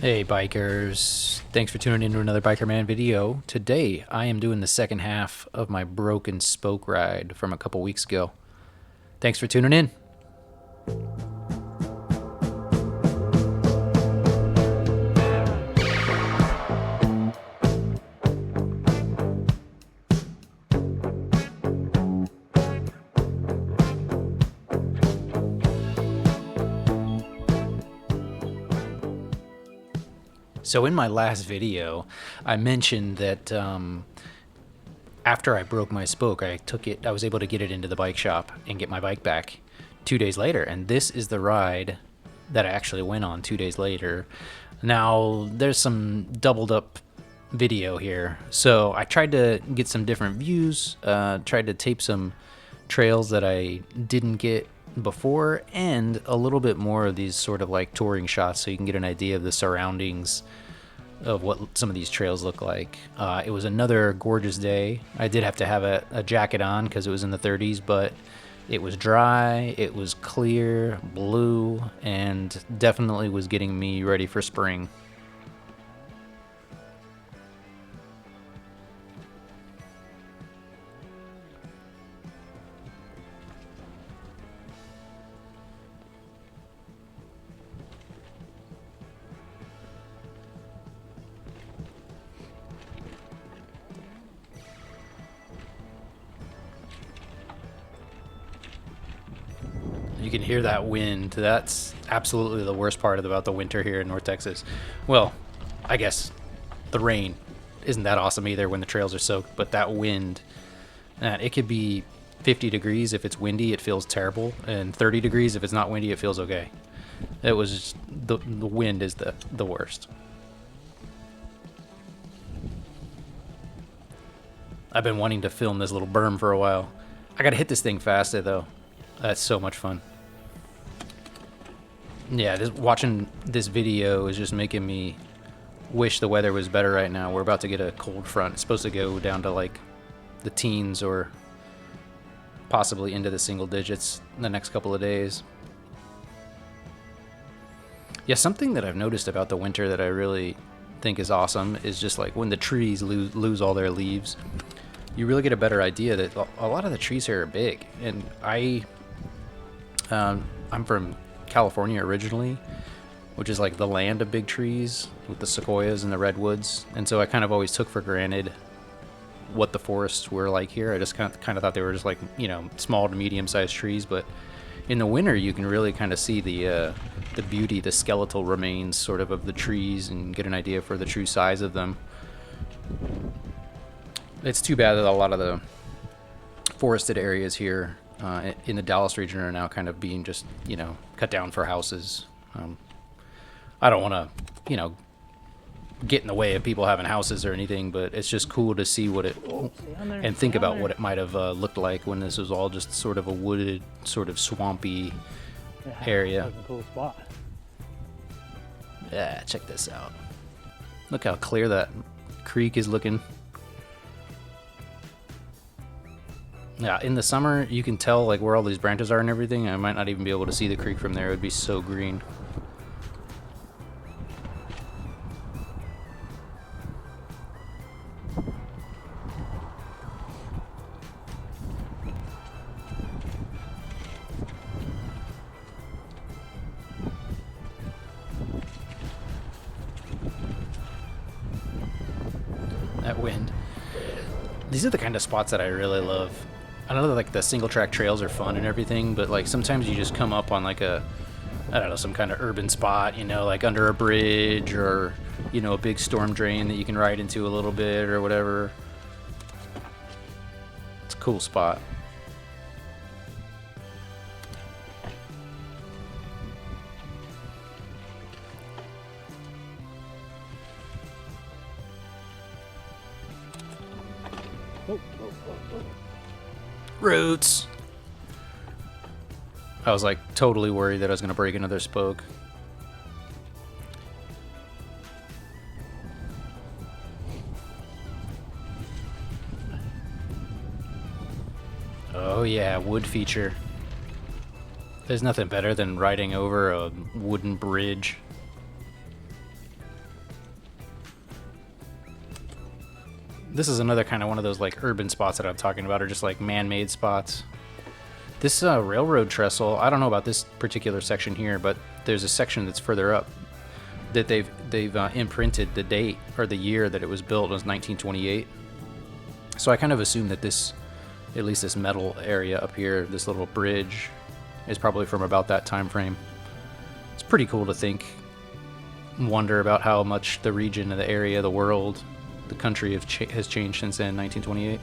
Hey bikers, thanks for tuning into another Biker Man video. Today I am doing the second half of my broken spoke ride from a couple weeks ago. Thanks for tuning in. So in my last video, I mentioned that after I broke my spoke, I was able to get it into the bike shop and get my bike back 2 days later. And this is the ride that I actually went on 2 days later. Now, there's some doubled up video here. So I tried to get some different views, tried to tape some trails that I didn't get before, and a little bit more of these sort of like touring shots so you can get an idea of the surroundings of what some of these trails look like. It was another gorgeous day. I did have to have a jacket on because it was in the 30s, but it was dry, it was clear, blue, and definitely was getting me ready for spring. You can hear that wind. That's absolutely the worst part about the winter here in North Texas. Well, I guess the rain isn't that awesome either when the trails are soaked, but that wind, it could be 50 degrees. If it's windy, it feels terrible, and 30 degrees if it's not windy, it feels okay. It was just, the wind is the worst. I've been wanting to film this little berm for a while. I gotta hit this thing faster though. That's so much fun. Yeah, watching this video is just making me wish the weather was better right now. We're about to get a cold front. It's supposed to go down to like the teens or possibly into the single digits in the next couple of days. Yeah, something that I've noticed about the winter that I really think is awesome is just like when the trees lose all their leaves, you really get a better idea that a lot of the trees here are big. And I'm from California originally, which is like the land of big trees with the sequoias and the redwoods, and so I kind of always took for granted what the forests were like here. I just kind of thought they were just like, you know, small to medium-sized trees, but in the winter you can really kind of see the beauty, the skeletal remains sort of the trees, and get an idea for the true size of them. It's too bad that a lot of the forested areas here in the Dallas region are now kind of being just, you know, cut down for houses. I don't want to, you know, get in the way of people having houses or anything, but it's just cool to see what it, and think about what it might have looked like when this was all just sort of a wooded, sort of swampy area. That's a cool spot. Yeah, check this out. Look how clear that creek is looking. Yeah, in the summer, you can tell like where all these branches are and everything. I might not even be able to see the creek from there. It would be so green. That wind. These are the kind of spots that I really love. I know that like the single track trails are fun and everything, but like sometimes you just come up on like I don't know, some kind of urban spot, you know, like under a bridge or, you know, a big storm drain that you can ride into a little bit or whatever. It's a cool spot. Roots. I was like totally worried that I was going to break another spoke. Oh yeah, wood feature. There's nothing better than riding over a wooden bridge. This is another kind of one of those like urban spots that I'm talking about, or just like man-made spots. This railroad trestle, I don't know about this particular section here, but there's a section that's further up that they've imprinted the date or the year that it was built. It was 1928. So I kind of assume that this, at least this metal area up here, this little bridge, is probably from about that time frame. It's pretty cool to think, wonder about how much the region, the area, the world, the country has changed since then, 1928.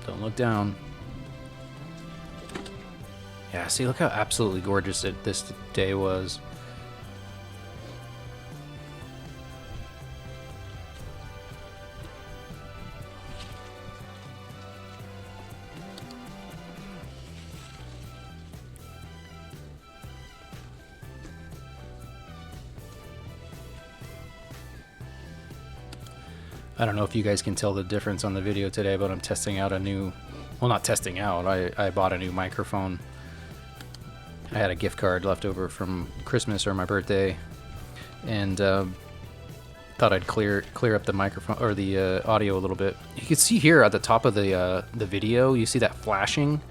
Don't look down. Yeah, see, look how absolutely gorgeous this day was. I don't know if you guys can tell the difference on the video today, but I'm testing out a new, well, not testing out, I bought a new microphone. I had a gift card left over from Christmas or my birthday, and thought I'd clear up the microphone or the audio a little bit. You can see here at the top of the video, you see that flashing.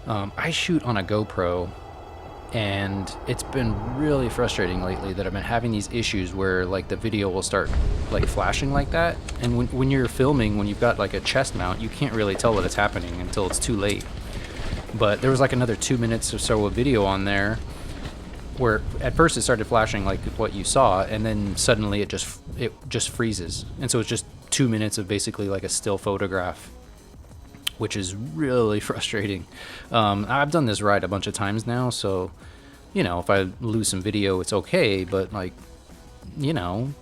I shoot on a GoPro, and it's been really frustrating lately that I've been having these issues where like the video will start like flashing like that, and when you're filming, when you've got like a chest mount, you can't really tell that it's happening until it's too late. But there was like another 2 minutes or so of video on there where at first it started flashing like what you saw, and then suddenly it just freezes, and so it's just 2 minutes of basically like a still photograph, which is really frustrating. I've done this ride a bunch of times now, so, you know, if I lose some video, it's okay, but, like, you know,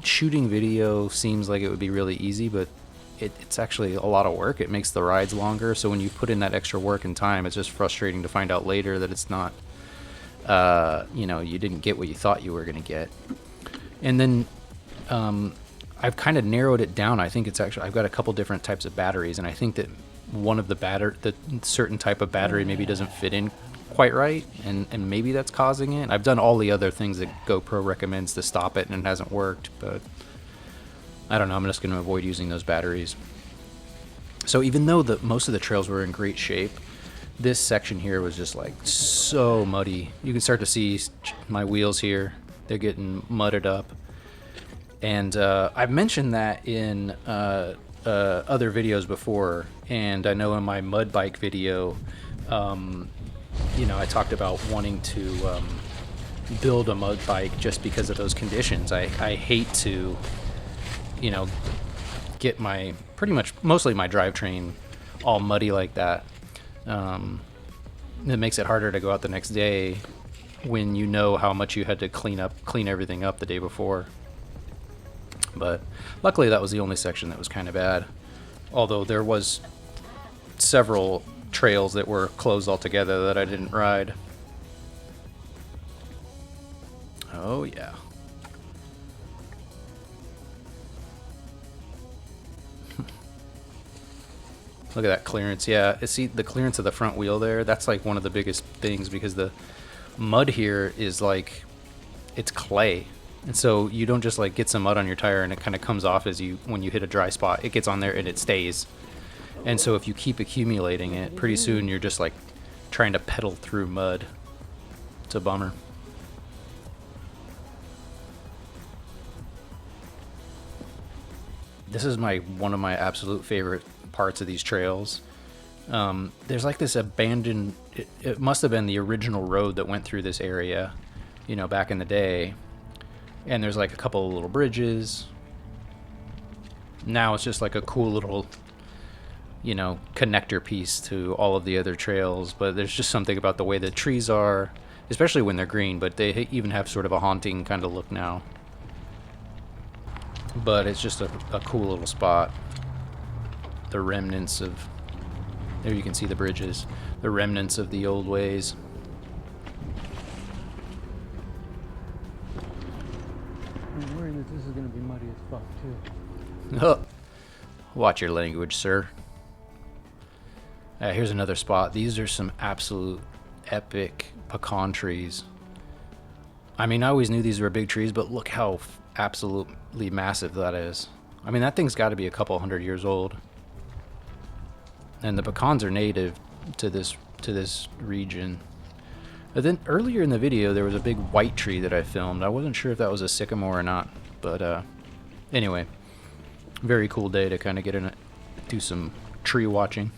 shooting video seems like it would be really easy, but it's actually a lot of work. It makes the rides longer, so when you put in that extra work and time, it's just frustrating to find out later that it's not, you know, you didn't get what you thought you were going to get. And then, I've kind of narrowed it down. I think it's actually, I've got a couple different types of batteries, and I think that one of the certain type of battery maybe doesn't fit in quite right, and maybe that's causing it. I've done all the other things that GoPro recommends to stop it, and it hasn't worked, but I don't know. I'm just going to avoid using those batteries. So even though most of the trails were in great shape, this section here was just like so muddy. You can start to see my wheels here. They're getting mudded up. And I've mentioned that in other videos before, and I know in my mud bike video, you know, I talked about wanting to build a mud bike just because of those conditions. I hate to, you know, get mostly my drivetrain all muddy like that. It makes it harder to go out the next day when you know how much you had to clean everything up the day before. But luckily that was the only section that was kind of bad, although there was several trails that were closed altogether that I didn't ride. Oh yeah. Look at that clearance. Yeah, see the clearance of the front wheel there? That's like one of the biggest things, because the mud here is like, it's clay. And so you don't just like get some mud on your tire and it kind of comes off when you hit a dry spot. It gets on there and it stays. And so if you keep accumulating it, pretty soon you're just like trying to pedal through mud. It's a bummer. This is one of my absolute favorite parts of these trails. There's like this abandoned, it must have been the original road that went through this area, you know, back in the day. And there's like a couple of little bridges. Now it's just like a cool little, you know, connector piece to all of the other trails. But there's just something about the way the trees are, especially when they're green, but they even have sort of a haunting kind of look now. But it's just a cool little spot. The remnants of, there you can see the bridges, the remnants of the old ways. I'm worried that this is going to be muddy as fuck too. Oh, watch your language, sir. Here's another spot. These are some absolute epic pecan trees. I mean, I always knew these were big trees, but look how absolutely massive that is. I mean, that thing's got to be a couple 100 years old. And the pecans are native to this region. But then earlier in the video, there was a big white tree that I filmed. I wasn't sure if that was a sycamore or not, but anyway, very cool day to kind of get in it, do some tree watching.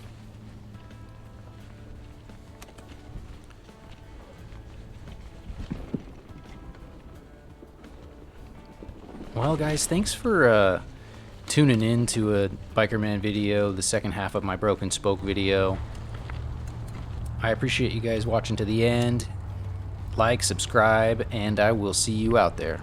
Well, guys, thanks for tuning in to a Bikerman video, the second half of my Broken Spoke video. I appreciate you guys watching to the end. Like, subscribe, and I will see you out there.